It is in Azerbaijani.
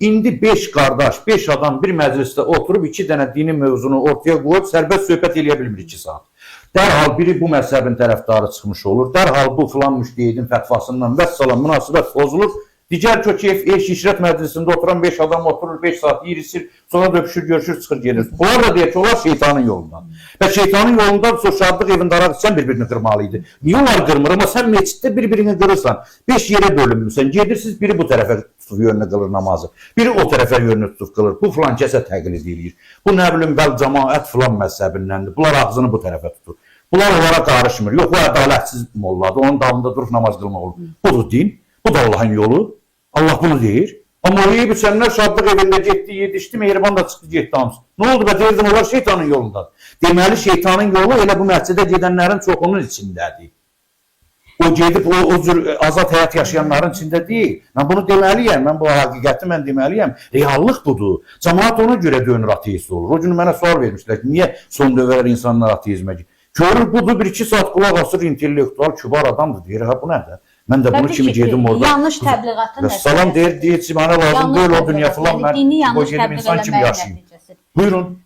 İndi 5 qardaş, 5 adam bir məclisdə oturub 2 dənə dini mövzunu ortaya qoyub sərbəst söhbət eləyə bilmir 2 saat. Dərhal biri bu məzhəbin tərəfdarı çıxmış olur, dərhal bu filan müştəhidin fətvasından vəssalam münasibət pozulur. Digər Köçev İşrət Məclisində oturan 5 adam oturur, 5 saat yiyir, sonra da öpüşür, görüşür, çıxır, gelir. Bunlar da deyir ki, onlar şeytanın yolundan. Və şeytanın yolundan şadlıq evində araq sən bir-birini qırmalıydı. Niyə onlar qırmır? Amma sən meçiddə bir-birini qırırsan. 5 yerə bölünmüsən. Gedirsiniz, biri bu tərəfə tutub yönünü qılır namazı. Biri o tərəfə yönünü tutub qılır. Bu filan kəsə təqlid edir. Bu nə bilim, bəl cəmaət filan məzhəbindəndir. Bunlar ağzını bu tərəfə tutur. Bunlar onlara qarışmır. Yox, bu ədalətsiz molladır. Onun dalında durub namaz qılmaq olur. Budur din. Bu da Allahın yolu. Allah bunu deyir. Amma oraya sənlər şadlıq evində getdi, yetişdi, mehriban da çıxdı, getdi hamısı. Nə oldu? Və deyirdim, onlar şeytanın yolundadır. Deməli, şeytanın yolu elə bu məscidə gedənlərin çoxunun içindədir. O gedib, o cür azad həyat yaşayanların içində deyil. Mən bunu deməliyəm, mən bu həqiqəti mən deməliyəm. Reallıq budur. Cəmaat ona görə dönür ateist olur. O gün mənə sual vermişlər ki, niyə son dövrlər insanlar ateizmə gedir? Görür, budur, 1-2 saat qulaq asır, intellektual, kübar adamdır, deyir, ha, bu nədir? Mən də bunu kimi gedim orada. Yanlış təbliğatın nəticəsi. Salam deyir ki, mənə lazım deyil o dünya filan, mən dini yanlış gedim insan kimi yaşayayım. Buyurun.